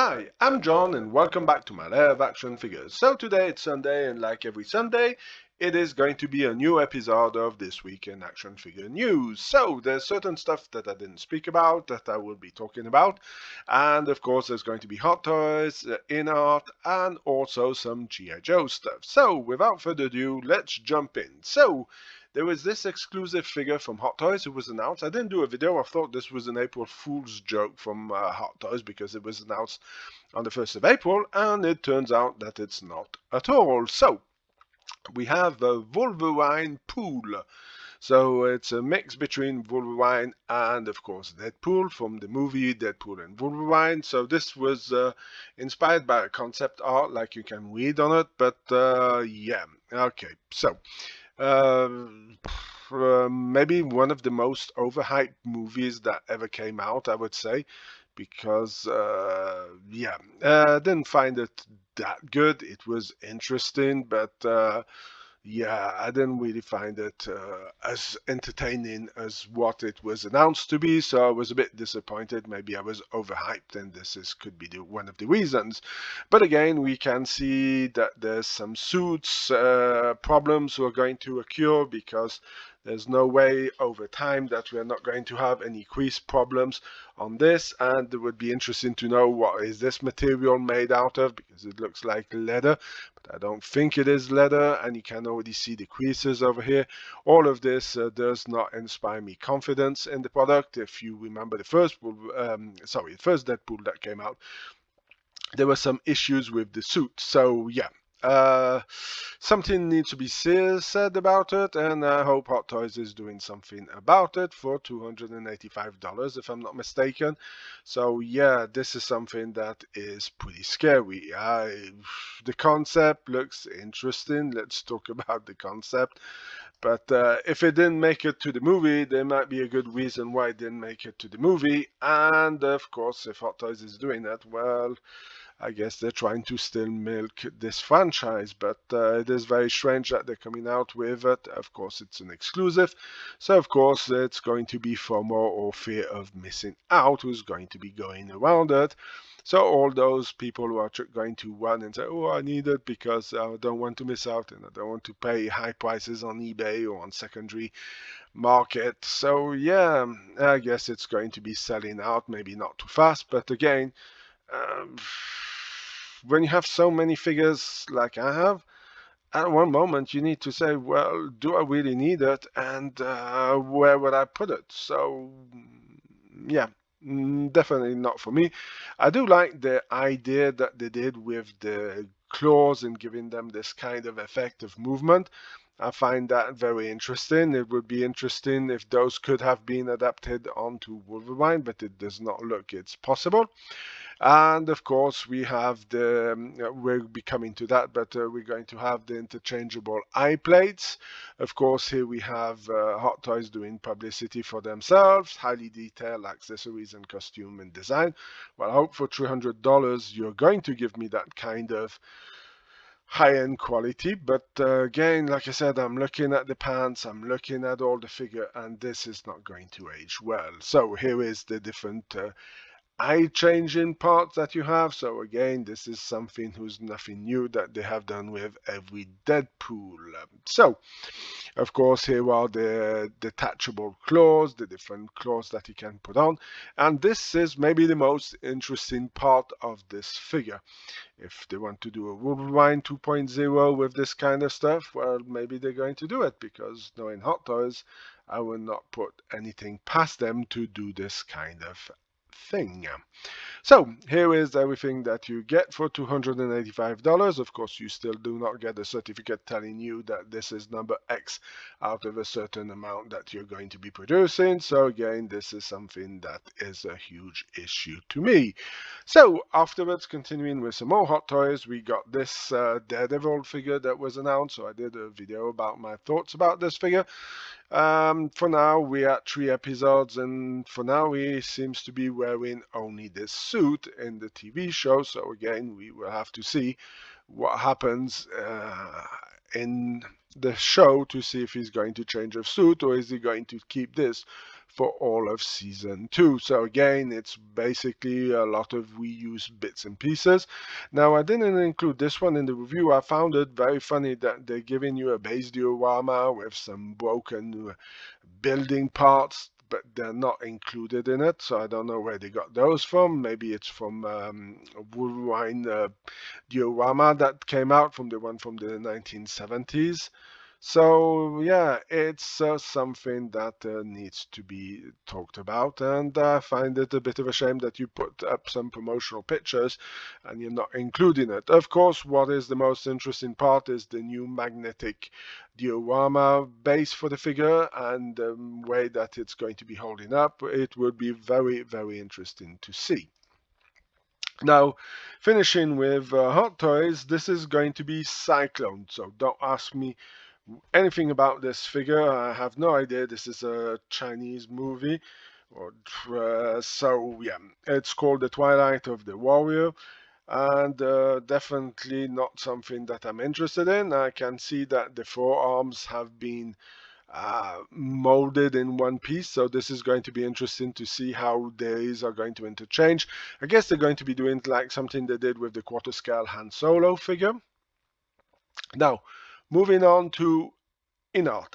Hi, I'm John and welcome back to my Lair of Action Figures. So today it's Sunday and like every Sunday, it is going to be a new episode of This Week in Action Figure News. So there's certain stuff that I didn't speak about that I will be talking about. And of course there's going to be Hot Toys, Inart, and also some G.I. Joe stuff. So without further ado, let's jump in. So there was this exclusive figure from Hot Toys. It was announced. I didn't do a video. I thought this was an April Fool's joke from Hot Toys because it was announced on the 1st of April, and it turns out that it's not at all. So we have a Wolverine pool. So it's a mix between Wolverine and, of course, Deadpool from the movie Deadpool and Wolverine. So this was inspired by a concept art, like you can read on it. But yeah, okay. So maybe one of the most overhyped movies that ever came out, I would say, because yeah, I didn't find it that good. It was interesting, but yeah, I didn't really find it as entertaining as what it was announced to be, so I was a bit disappointed. Maybe I was overhyped, and could be one of the reasons. But again, we can see that there's some suits problems who are going to occur because there's no way over time that we're not going to have any crease problems on this, and it would be interesting to know what is this material made out of, because it looks like leather, but I don't think it is leather, and you can already see the creases over here. All of this does not inspire me confidence in the product. If you remember the first Deadpool that came out, there were some issues with the suit. So yeah, something needs to be said about it, and I hope Hot Toys is doing something about it for $285, if I'm not mistaken. So yeah, this is something that is pretty scary. The concept looks interesting. Let's talk about the concept. But if it didn't make it to the movie, there might be a good reason why it didn't make it to the movie. And of course, if Hot Toys is doing that, well, I guess they're trying to still milk this franchise, but it is very strange that they're coming out with it. Of course, it's an exclusive, so of course it's going to be FOMO, or fear of missing out, who's going to be going around it. So all those people who are going to run and say, oh, I need it because I don't want to miss out and I don't want to pay high prices on eBay or on secondary market. So yeah, I guess it's going to be selling out, maybe not too fast, but again, um, when you have so many figures like I have, at one moment you need to say, well, do I really need it, and where would I put it? So yeah, definitely not for me. I do like the idea that they did with the claws and giving them this kind of effect of movement. I find that very interesting. It would be interesting if those could have been adapted onto Wolverine, but it does not look it's possible. And of course, we have we'll be coming to that, but we're going to have the interchangeable eye plates. Of course, here we have Hot Toys doing publicity for themselves, highly detailed accessories and costume and design. Well, I hope for $300 you're going to give me that kind of high-end quality, but again, like I said, I'm looking at the pants, I'm looking at all the figure, and this is not going to age well. So here is the different eye changing parts that you have. So again, this is something who's nothing new that they have done with every Deadpool. So of course, here are the detachable claws, the different claws that you can put on, and this is maybe the most interesting part of this figure. If they want to do a Wolverine 2.0 with this kind of stuff, well, maybe they're going to do it, because knowing Hot Toys, I will not put anything past them to do this kind of thing. So here is everything that you get for $285. Of course, you still do not get a certificate telling you that this is number X out of a certain amount that you're going to be producing. So again, this is something that is a huge issue to me. So afterwards, continuing with some more Hot Toys, we got this Daredevil figure that was announced. So I did a video about my thoughts about this figure. For now, we're at 3 episodes, and for now he seems to be wearing only this suit in the TV show. So again, we will have to see what happens in the show to see if he's going to change of suit, or is he going to keep this for all of season 2. So again, it's basically a lot of reused bits and pieces. Now, I didn't include this one in the review. I found it very funny that they're giving you a base diorama with some broken building parts, but they're not included in it. So I don't know where they got those from. Maybe it's from Wolverine diorama that came out, from the one from the 1970s. So yeah, it's something that needs to be talked about, and I find it a bit of a shame that you put up some promotional pictures and you're not including it. Of course, what is the most interesting part is the new magnetic diorama base for the figure and the way that it's going to be holding up. It would be very, very interesting to see. Now, finishing with Hot Toys, this is going to be Cyclone, so don't ask me anything about this figure. I have no idea. This is a Chinese movie. So yeah, it's called The Twilight of the Warrior, and definitely not something that I'm interested in. I can see that the forearms have been molded in one piece, so this is going to be interesting to see how these are going to interchange. I guess they're going to be doing like something they did with the quarter scale Han Solo figure. Now, moving on to Inart.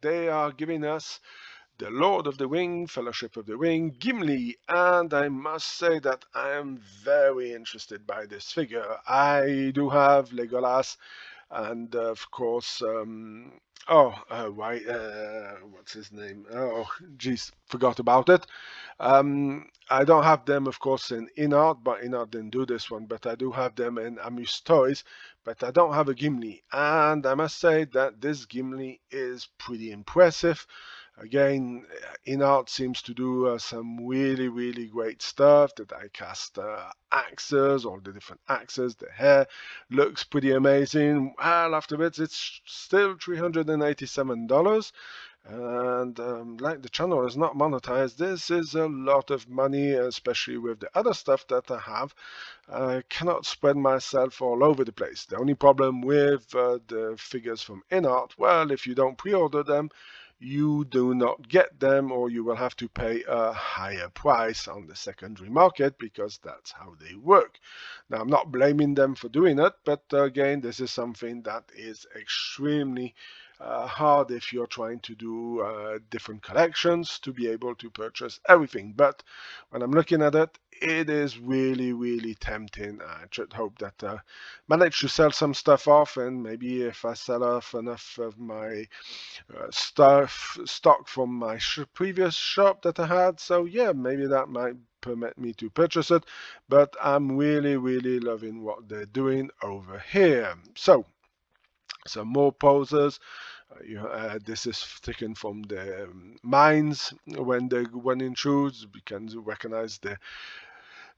They are giving us the Lord of the Ring, Fellowship of the Ring, Gimli, and I must say that I am very interested by this figure. I do have Legolas, and of course, what's his name? Oh, geez, forgot about it. I don't have them, of course, in Inart, but Inart didn't do this one, but I do have them in Amuse Toys, but I don't have a Gimli, and I must say that this Gimli is pretty impressive. Again, Inart seems to do some really, really great stuff. The die-cast axes, all the different axes, the hair looks pretty amazing. Well, afterwards, it's still $387. And like the channel is not monetized, this is a lot of money, especially with the other stuff that I have. I cannot spread myself all over the place. The only problem with the figures from Inart, well, if you don't pre-order them, you do not get them, or you will have to pay a higher price on the secondary market, because that's how they work. Now, I'm not blaming them for doing it, but again, this is something that is extremely hard if you're trying to do different collections to be able to purchase everything. But when I'm looking at it, it is really, really tempting. I should hope that I manage to sell some stuff off, and maybe if I sell off enough of my stock from my previous shop that I had, so yeah, maybe that might permit me to purchase it. But I'm really, really loving what they're doing over here. So some more poses. This is taken from the mines when they went intrudes. We can recognize the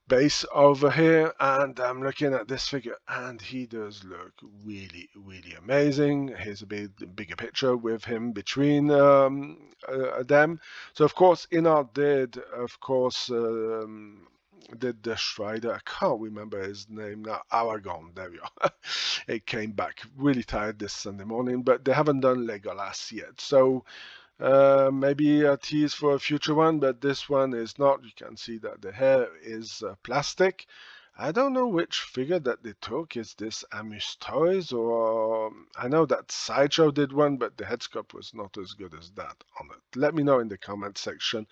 base over here, and I'm looking at this figure, and he does look really, really amazing. Here's a bigger picture with him between them. So of course, Inart did, of course, did the Strider. I can't remember his name now. Aragon, there we are. It came back. Really tired this Sunday morning, but they haven't done Legolas yet. So maybe a tease for a future one, but this one is not. You can see that the hair is plastic. I don't know which figure that they took. Is this Amuse Toys, or I know that Sideshow did one, but the head sculpt was not as good as that on it. Let me know in the comment section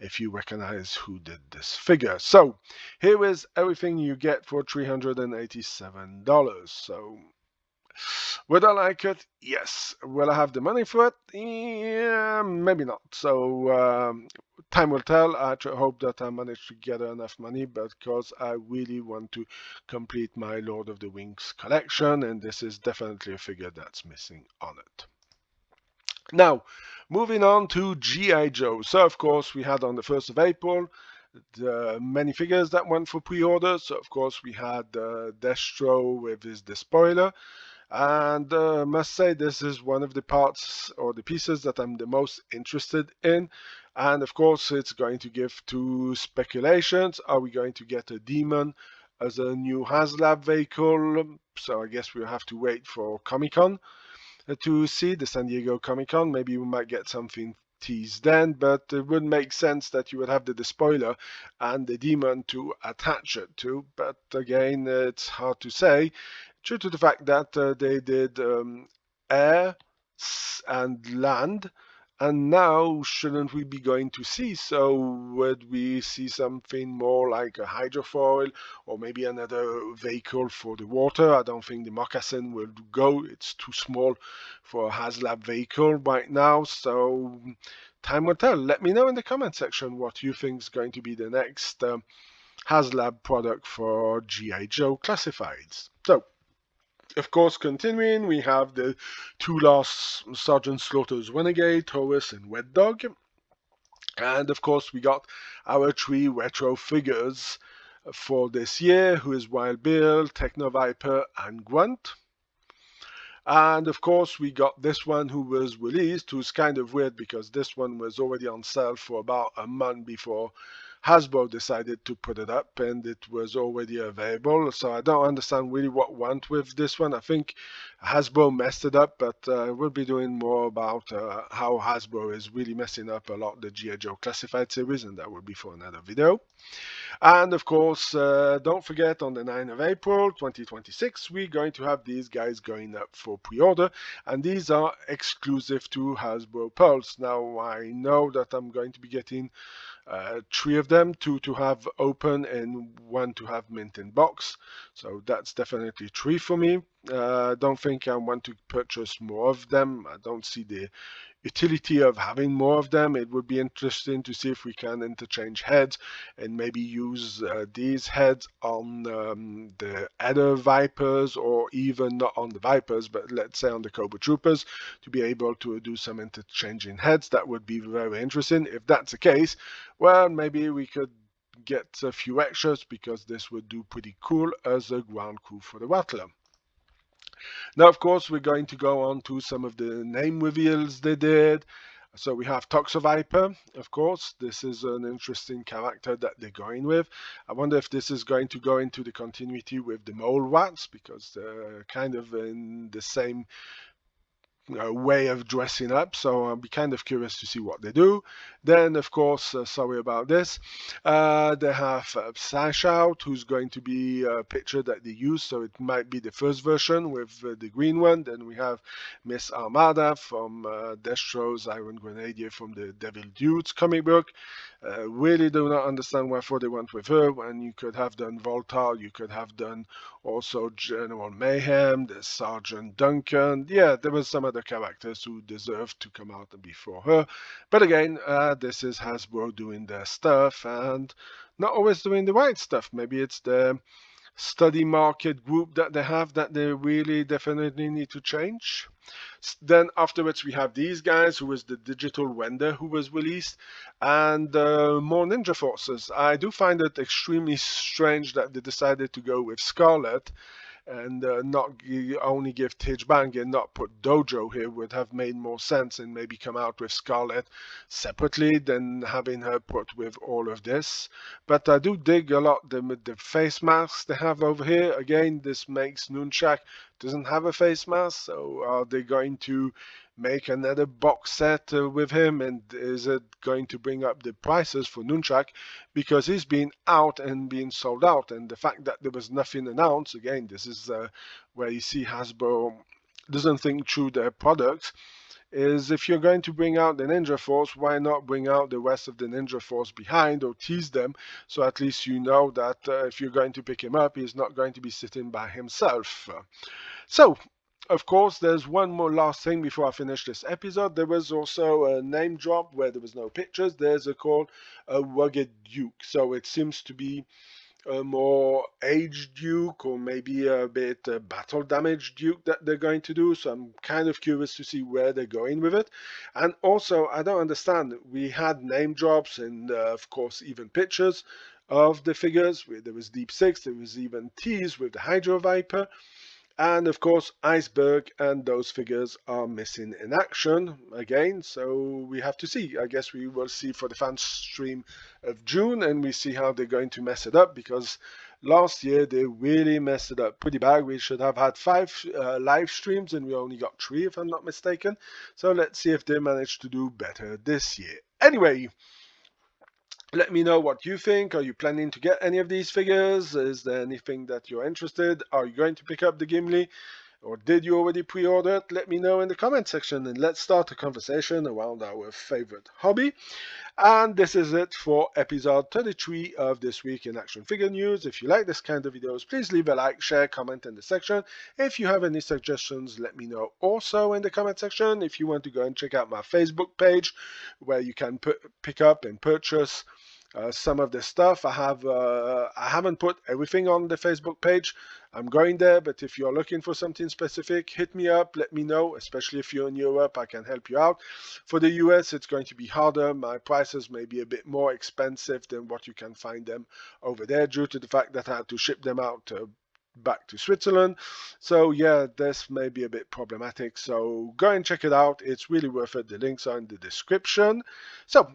if you recognize who did this figure. So here is everything you get for $387. So would I like it? Yes. Will I have the money for it? Yeah, maybe not. So time will tell. I hope that I manage to get enough money, because I really want to complete my Lord of the Rings collection, and this is definitely a figure that's missing on it. Now, moving on to G.I. Joe. So, of course, we had on the 1st of April the many figures that went for pre-order. So, of course, we had Destro with his despoiler. And must say, this is one of the parts or the pieces that I'm the most interested in. And of course, it's going to give two speculations. Are we going to get a demon as a new HasLab vehicle? So I guess we'll have to wait for Comic-Con to see the San Diego Comic-Con. Maybe we might get something tease then, but it would make sense that you would have the despoiler and the demon to attach it to. But again, it's hard to say, due to the fact that they did air and land, and now shouldn't we be going to sea? So would we see something more like a hydrofoil or maybe another vehicle for the water? I don't think the moccasin will go. It's too small for a HasLab vehicle right now. So time will tell. Let me know in the comment section what you think is going to be the next HasLab product for G.I. Joe Classifieds. So, of course, continuing, we have the two last Sergeant Slaughter's Renegade, Taurus, and Wet Dog. And of course, we got our three retro figures for this year, who is Wild Bill, Techno Viper, and Grunt. And of course, we got this one who was released, who's kind of weird because this one was already on sale for about a month before Hasbro decided to put it up, and it was already available. So I don't understand really what went with this one. I think Hasbro messed it up, but we'll be doing more about how Hasbro is really messing up a lot the G.I. Joe Classified series, and that will be for another video. And of course, don't forget, on the 9th of April 2026, we're going to have these guys going up for pre-order, and these are exclusive to Hasbro Pulse. Now, I know that I'm going to be getting 3 of them, 2 to have open and 1 to have mint in box. So that's definitely 3 for me. Don't think I want to purchase more of them. I don't see the utility of having more of them. It would be interesting to see if we can interchange heads and maybe use these heads on the other Vipers, or even not on the Vipers, but let's say on the Cobra Troopers, to be able to do some interchanging heads. That would be very interesting. If that's the case, well, maybe we could get a few extras, because this would do pretty cool as a ground crew for the Rattler. Now, of course, we're going to go on to some of the name reveals they did. So we have Toxo Viper, of course. This is an interesting character that they're going with. I wonder if this is going to go into the continuity with the Mole Rats, because they're kind of in the same way of dressing up, so I'll be kind of curious to see what they do. Then, of course, sorry about this, they have Sideshow, who's going to be a picture that they use, so it might be the first version with the green one. Then we have Miss Armada from Destro's Iron Grenadier from the Devil Dudes comic book. Really do not understand wherefore they went with her, when you could have done Voltar, you could have done also General Mayhem, the Sergeant Duncan. Yeah, there was some other characters who deserved to come out before her. But again, this is Hasbro doing their stuff and not always doing the right stuff. Maybe it's the study market group that they have that they really definitely need to change. Then afterwards we have these guys, who is the digital render who was released, and more Ninja Forces. I do find it extremely strange that they decided to go with Scarlet and not only give Tidge Bang and not put Dojo here. Would have made more sense, and maybe come out with Scarlet separately than having her put with all of this. But I do dig a lot the face masks they have over here. Again, this makes Nunchak doesn't have a face mask, so are they going to make another box set with him, and is it going to bring up the prices for Nunchak, because he's been out and being sold out? And the fact that there was nothing announced, again, this is where you see Hasbro doesn't think through their products, is if you're going to bring out the Ninja Force, why not bring out the rest of the Ninja Force behind, or tease them, so at least you know that if you're going to pick him up, he's not going to be sitting by himself. So, of course, there's one more last thing before I finish this episode. There was also a name drop where there was no pictures. There's called a Rugged Duke. So it seems to be a more aged Duke, or maybe a bit battle damaged Duke that they're going to do. So I'm kind of curious to see where they're going with it. And also, I don't understand. We had name drops and, of course, even pictures of the figures. There was Deep Six. There was even tease with the Hydro Viper. And of course, Iceberg and those figures are missing in action again, so we have to see. I guess we will see for the fan stream of June, and we see how they're going to mess it up, because last year they really messed it up pretty bad. We should have had 5 live streams, and we only got 3, if I'm not mistaken. So let's see if they manage to do better this year. Anyway, let me know what you think. Are you planning to get any of these figures? Is there anything that you're interested? Are you going to pick up the Gimli? Or did you already pre-order it? Let me know in the comment section, and let's start a conversation around our favorite hobby. And this is it for episode 33 of This Week in Action Figure News. If you like this kind of videos, please leave a like, share, comment in the section. If you have any suggestions, let me know also in the comment section. If you want to go and check out my Facebook page, where you can pick up and purchase some of the stuff. I haven't put everything on the Facebook page. I'm going there, but if you're looking for something specific, hit me up, let me know, especially if you're in Europe, I can help you out. For the US, it's going to be harder. My prices may be a bit more expensive than what you can find them over there, due to the fact that I had to ship them out back to Switzerland. So yeah, this may be a bit problematic. So go and check it out. It's really worth it. The links are in the description. So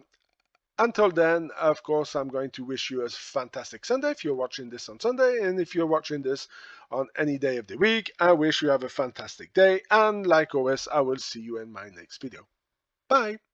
until then, of course, I'm going to wish you a fantastic Sunday if you're watching this on Sunday, and if you're watching this on any day of the week, I wish you have a fantastic day, and like always, I will see you in my next video. Bye!